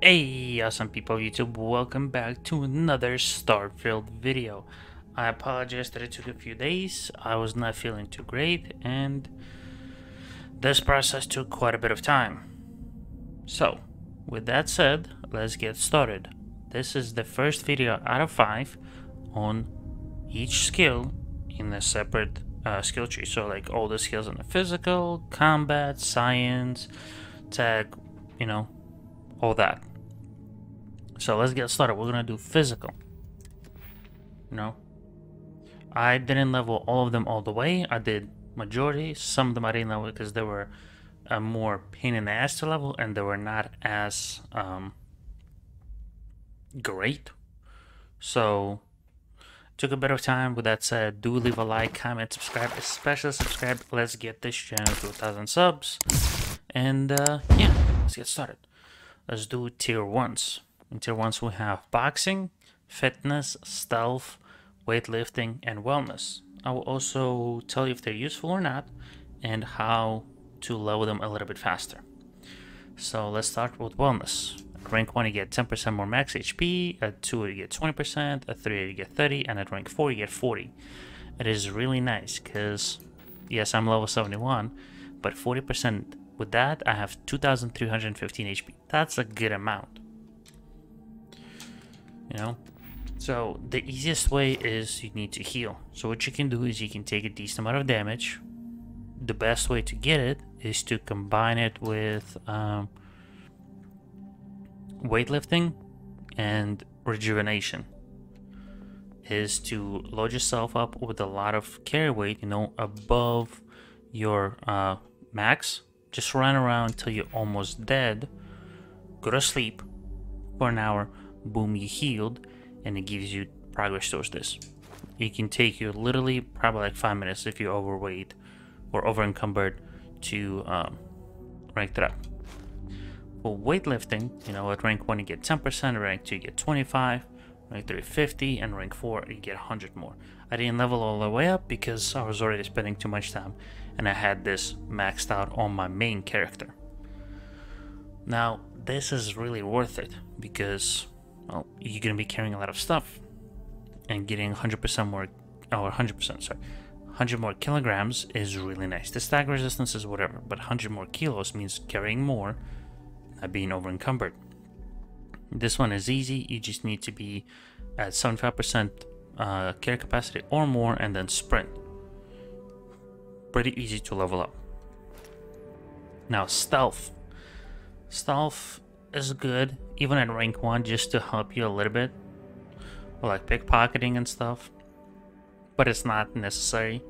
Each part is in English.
Hey, awesome people of YouTube, welcome back to another Starfield video. I apologize that it took a few days. I was not feeling too great, and this process took quite a bit of time. So, with that said, let's get started. This is the first video out of 5 on each skill in a separate skill tree. So, like all the skills in the physical, combat, science, tech, you know, all that. So let's get started. We're gonna do physical. I didn't level all of them all the way. I did majority. Some of them I didn't level because they were more pain in the ass to level, and they were not as great. So took a bit of time. With that said, do leave a like, comment, subscribe, especially subscribe. Let's get this channel to 1,000 subs. And yeah, let's get started. Let's do tier 1s. In tier 1s we have boxing, fitness, stealth, weightlifting, and wellness. I will also tell you if they're useful or not and how to level them a little bit faster. So let's start with wellness. At rank 1 you get 10% more max HP, at 2 you get 20%, at 3 you get 30, and at rank 4 you get 40. It is really nice because, yes, I'm level 71, but 40% with that I have 2,315 HP. That's a good amount. So the easiest way is you need to heal. So what you can do is you can take a decent amount of damage. The best way to get it is to combine it with weightlifting and rejuvenation. Is to load yourself up with a lot of carry weight, above your max. Just run around till you're almost dead. Go to sleep for an hour. Boom, you healed, and it gives you progress towards this. It can take you literally probably like 5 minutes if you're overweight or over encumbered to rank it up. For weightlifting, at rank 1 you get 10%, rank 2 you get 25, rank 3 50, and rank 4 you get 100 more. I didn't level all the way up because I was already spending too much time and I had this maxed out on my main character. Now this is really worth it because, well, you're going to be carrying a lot of stuff and getting 100% more, or 100%, sorry, 100 more kilograms is really nice. The stack resistance is whatever, but 100 more kilos means carrying more, not being over encumbered. This one is easy. You just need to be at 75% carry capacity or more and then sprint. Pretty easy to level up. Now stealth. Stealth is good even at rank 1 just to help you a little bit, or like pickpocketing and stuff, but it's not necessary.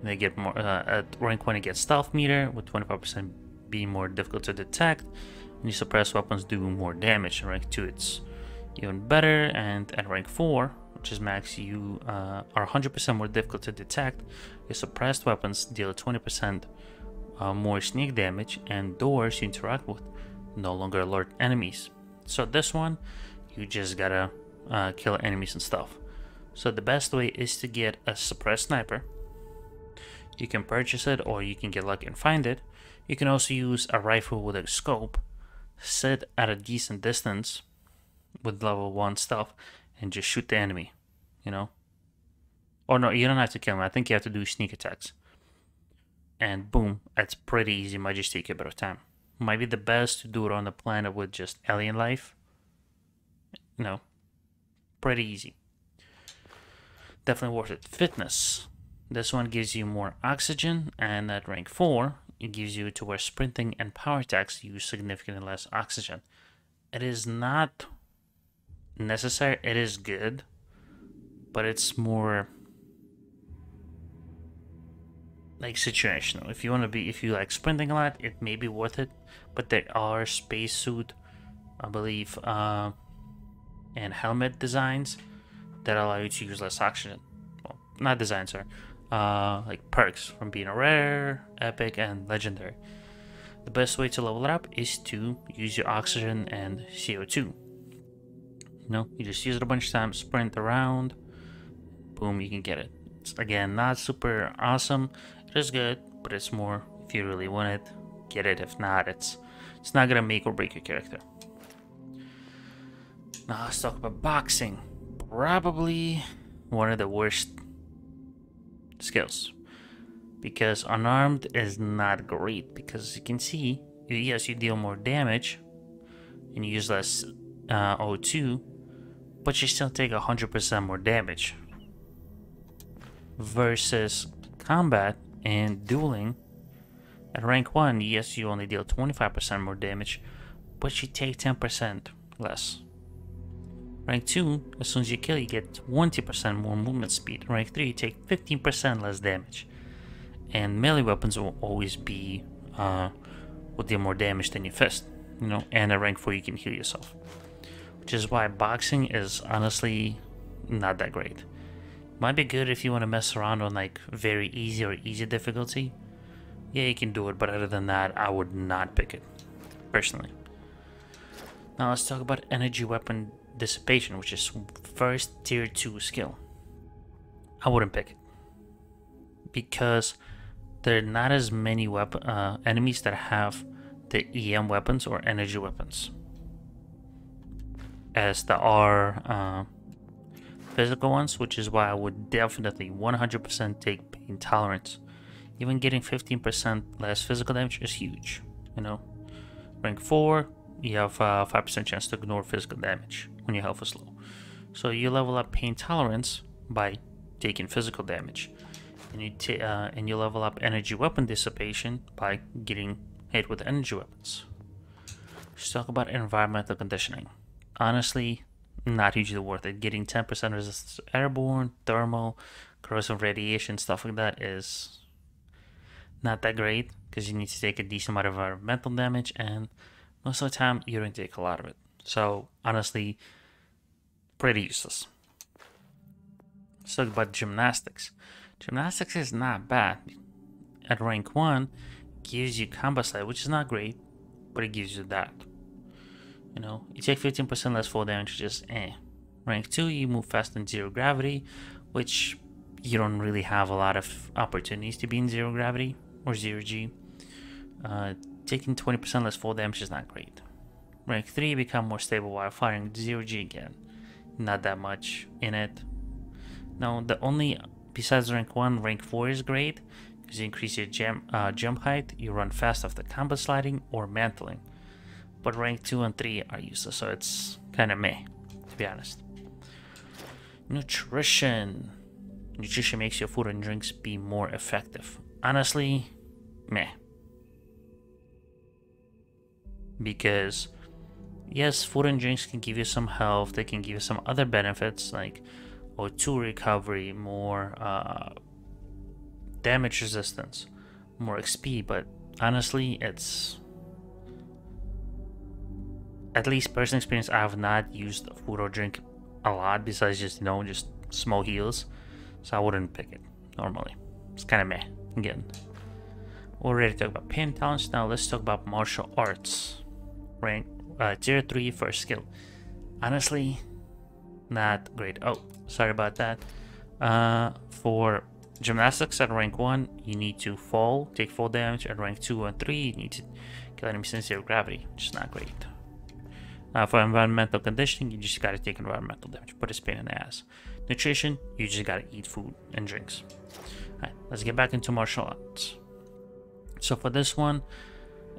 They get more at rank 1 you get stealth meter with 25% being more difficult to detect, and you suppress weapons do more damage. In rank 2 it's even better, and at rank 4, which is max, you are 100% more difficult to detect. Your suppressed weapons deal 20% more sneak damage, and doors you interact with no longer alert enemies. So this one, you just gotta kill enemies and stuff. So the best way is to get a suppressed sniper. You can purchase it or you can get lucky and find it. You can also use a rifle with a scope, sit at a decent distance with level 1 stealth and just shoot the enemy, Or no, you don't have to kill him. I think you have to do sneak attacks. And boom, it's pretty easy, might just take a bit of time. Might be the best to do it on the planet with just alien life. Pretty easy. Definitely worth it. Fitness. This one gives you more oxygen, and at rank 4, it gives you to where sprinting and power attacks use significantly less oxygen. It is not necessary. It is good, but it's more like situational. If you like sprinting a lot, it may be worth it, but there are spacesuit, I believe, and helmet designs that allow you to use less oxygen. Well, not designs, sorry. Like perks from being a rare, epic, and legendary. The best way to level it up is to use your oxygen and CO2. You just use it a bunch of times, sprint around, boom, you can get it. It's, again, not super awesome. It is good, but it's more if you really want it, get it. If not, it's not gonna make or break your character. Now let's talk about boxing. Probably one of the worst skills. Because unarmed is not great. Because as you can see, yes, you deal more damage and you use less O2, but you still take 100% more damage. Versus combat and dueling, at rank 1, yes, you only deal 25% more damage, but you take 10% less. Rank 2, as soon as you kill, you get 20% more movement speed. Rank 3, you take 15% less damage. And melee weapons will always be will deal more damage than your fist, you know. And at rank 4, you can heal yourself, which is why boxing is honestly not that great. Might be good if you want to mess around on like very easy or easy difficulty. Yeah, you can do it, but other than that, I would not pick it, personally. Now let's talk about energy weapon dissipation, which is first tier 2 skill. I wouldn't pick it because there are not as many enemies that have the EM weapons or energy weapons as there are physical ones, which is why I would definitely 100% take pain tolerance. Even getting 15% less physical damage is huge, you know. Rank 4, you have a 5% chance to ignore physical damage when your health is low. So you level up pain tolerance by taking physical damage. And you level up energy weapon dissipation by getting hit with energy weapons. Let's talk about environmental conditioning. Honestly, not hugely worth it. Getting 10% resistance to airborne, thermal, corrosive radiation, stuff like that is not that great because you need to take a decent amount of environmental damage, and most of the time you don't take a lot of it. So honestly, pretty useless. Let's talk about gymnastics. Gymnastics is not bad. At rank 1, gives you combat slide, which is not great, but it gives you that. You know, you take 15% less fall damage, just eh. Rank 2, you move fast in zero gravity, which you don't really have a lot of opportunities to be in zero gravity or zero G. Taking 20% less fall damage is not great. Rank 3, become more stable while firing zero G again. Not that much in it. Now, the only, besides rank 1, rank 4 is great because you increase your jump height, you run fast after combat sliding or mantling. But rank 2 and 3 are useless, so it's kind of meh, to be honest. Nutrition. Nutrition makes your food and drinks be more effective. Honestly, meh. Because, yes, food and drinks can give you some health, they can give you some other benefits like O2 recovery, more damage resistance, more XP, but honestly, it's, at least personal experience, I have not used food or drink a lot besides just, you know, just small heals, so I wouldn't pick it normally. It's kind of meh again. Already talked about pain talents. Now let's talk about martial arts. Rank tier 3 first skill. Honestly, not great. Oh, sorry about that. For gymnastics at rank 1, you need to fall, take fall damage. At rank 2 and 3, you need to kill enemies in zero gravity, which is not great. For environmental conditioning, you just gotta take environmental damage, but it's pain in the ass. Nutrition, you just gotta eat food and drinks. Alright, let's get back into martial arts. So for this one,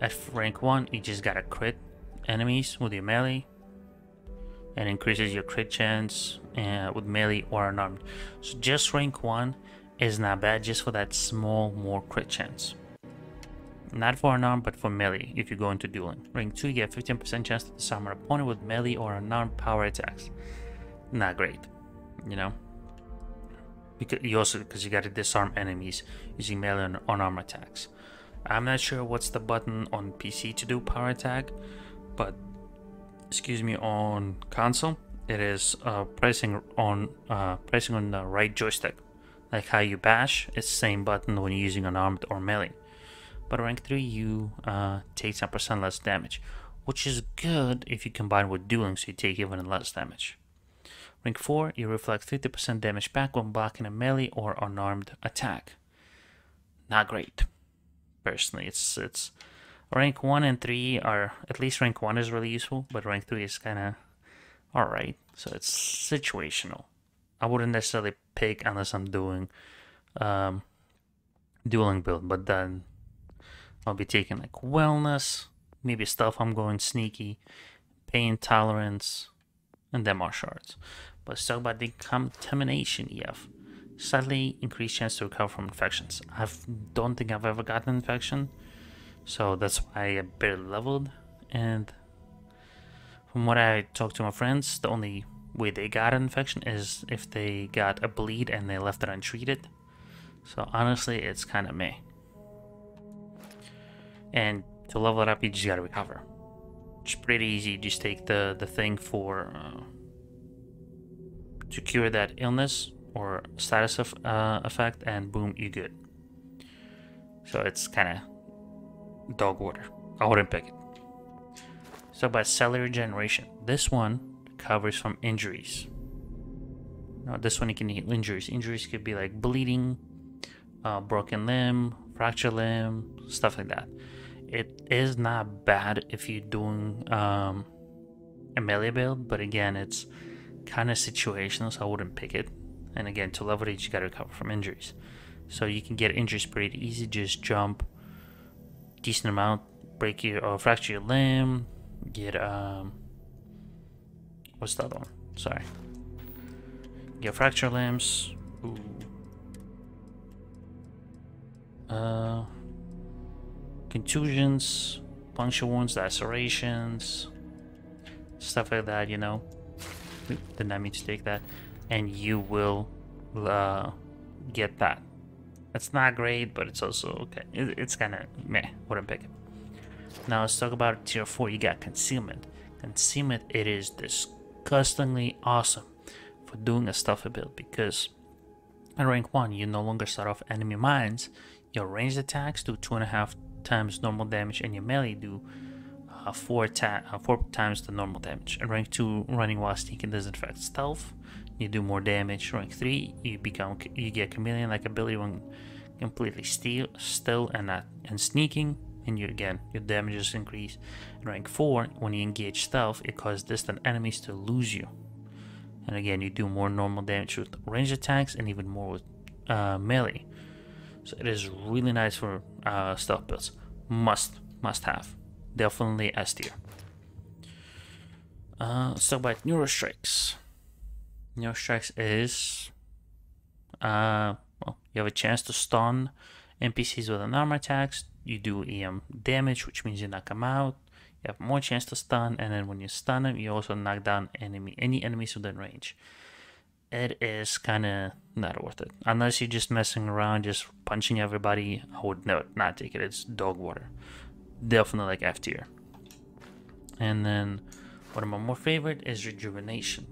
at rank 1, you just gotta crit enemies with your melee, and increases your crit chance with melee or unarmed. So just rank 1 is not bad, just for that small more crit chance. Not for unarmed, but for melee if you go into dueling. Rank 2, you get 15% chance to disarm an opponent with melee or unarmed power attacks. Not great, you know. Because you gotta disarm enemies using melee and unarmed attacks. I'm not sure what's the button on PC to do power attack, but excuse me, on console it is pressing on the right joystick, like how you bash. It's the same button when you're using unarmed or melee. But rank 3, you take 10% less damage, which is good if you combine with dueling, so you take even less damage. Rank 4, you reflect 50% damage back when blocking a melee or unarmed attack. Not great, personally. It's rank 1 and 3 are, at least rank 1 is really useful, but rank 3 is kind of Alright, so it's situational. I wouldn't necessarily pick unless I'm doing um, dueling build, but then I'll be taking like wellness, maybe stuff I'm going sneaky, pain tolerance, and then martial arts. But let's talk about the contamination EF. Slightly increased chance to recover from infections. I don't think I've ever gotten an infection, so that's why I barely leveled. And from what I talked to my friends, the only way they got an infection is if they got a bleed and they left it untreated. So honestly, it's kind of meh. And to level it up, you just gotta recover. It's pretty easy. You just take the thing for to cure that illness or status of effect, and boom, you good. So it's kind of dog water. I wouldn't pick it. So about cellular regeneration, this one covers from injuries. Now this one you can heal injuries. Injuries could be like bleeding, broken limb, fractured limb, stuff like that. It is not bad if you're doing a melee build, but again, it's kind of situational, so I wouldn't pick it. And again, to level it, you gotta recover from injuries. So you can get injuries pretty easy. Just jump decent amount, break your or fracture your limb, get what's the other one? Sorry. Get fracture limbs. Ooh. Contusions, puncture wounds, lacerations, stuff like that, you know. Did not mean to take that. And you will get that. It's not great, but it's also okay. It's kind of meh. Wouldn't pick it. Now let's talk about tier 4. You got concealment. Concealment, it is disgustingly awesome for doing a stuffy build, because at rank 1 you no longer start off enemy mines. Your ranged attacks do 2.5 times normal damage, and your melee do 4 times the normal damage. At rank 2, running while sneaking doesn't affect stealth. You do more damage. Rank 3, you get chameleon-like ability when completely still and sneaking, and your damages increase. At rank 4, when you engage stealth, it causes distant enemies to lose you. And again, you do more normal damage with ranged attacks and even more with melee. So it is really nice for stealth builds. Must have. Definitely S tier. Let's talk about Neurostrikes. Neurostrikes is well, you have a chance to stun NPCs with an armor attacks. You do EM damage, which means you knock them out. You have more chance to stun, and then when you stun them, you also knock down any enemies within range. It is kind of not worth it. Unless you're just messing around, just punching everybody, I would not take it. It's dog water. Definitely like F tier. And then one of my more favorite is Rejuvenation.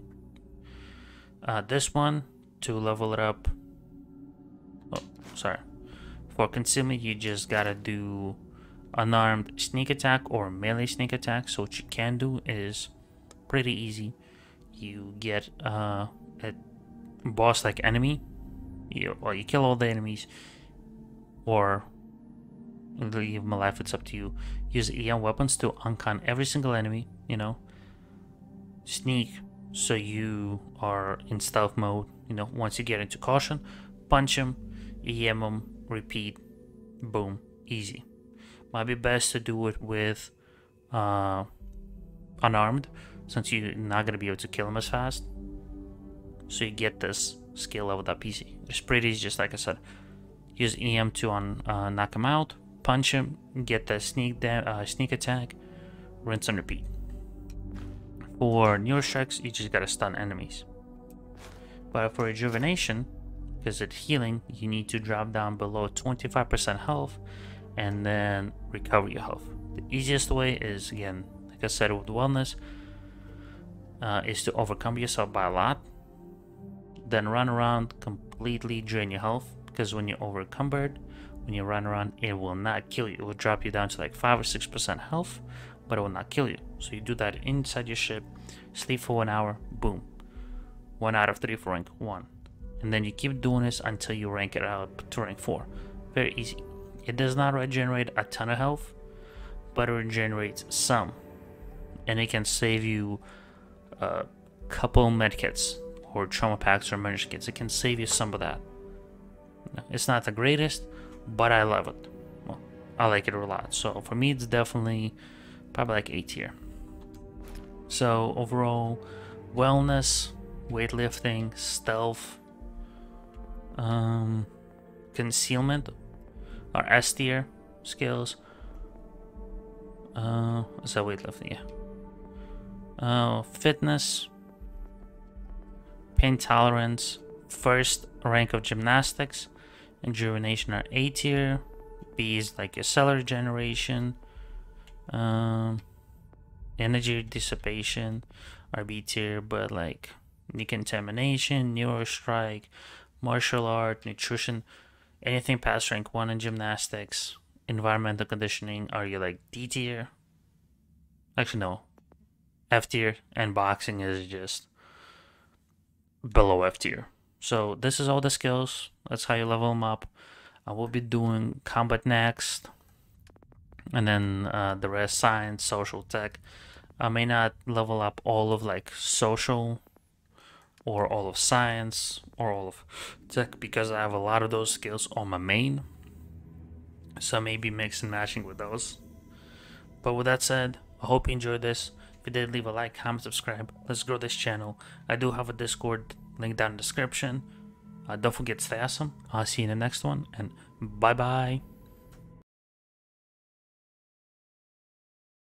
This one, to level it up, for concealment, you just gotta do unarmed sneak attack or melee sneak attack. So what you can do is pretty easy. You get a boss like enemy, you kill all the enemies, or leave them alive. It's up to you. Use EM weapons to uncon every single enemy, you know. Sneak, so you are in stealth mode, you know. Once you get into caution, punch him, EM him, repeat, boom, easy. Might be best to do it with unarmed, since you're not going to be able to kill him as fast. So you get this skill leveled up easy. It's pretty easy, just like I said. Use EM to knock him out, punch him, get the sneak attack, rinse and repeat. For Neurostrikes, you just gotta stun enemies. But for Rejuvenation, because it's healing, you need to drop down below 25% health and then recover your health. The easiest way is, again, like I said with wellness, is to overcome yourself by a lot, then run around, completely drain your health, because when you're overcumbered, when you run around, it will not kill you. It will drop you down to like 5 or 6% health, but it will not kill you. So you do that inside your ship, sleep for 1 hour, boom. 1 out of 3 for rank 1. And then you keep doing this until you rank it up to rank 4. Very easy. It does not regenerate a ton of health, but it regenerates some. And it can save you couple medkits or trauma packs or emergency kits. It can save you some of that. It's not the greatest, but I love it. Well, I like it a lot. So for me, it's definitely probably like A tier. So overall, wellness, weightlifting, stealth, concealment are S tier skills. Is that weightlifting? Yeah. Fitness, pain tolerance, first rank of gymnastics, and rejuvenation are A tier. B is like your cellular regeneration. Energy dissipation are B tier, but like decontamination, neurostrike, martial art, nutrition, anything past rank 1 in gymnastics, environmental conditioning are you like D tier. Actually no, F tier, and boxing is just below F tier. So this is all the skills. That's how you level them up. I will be doing combat next, and then the rest science, social, tech. I may not level up all of like social or all of science or all of tech because I have a lot of those skills on my main. So maybe mix and matching with those. But with that said, I hope you enjoyed this. If you did, leave a like, comment, subscribe. Let's grow this channel. I do have a Discord link down in the description. Don't forget to stay awesome. I'll see you in the next one, and bye bye.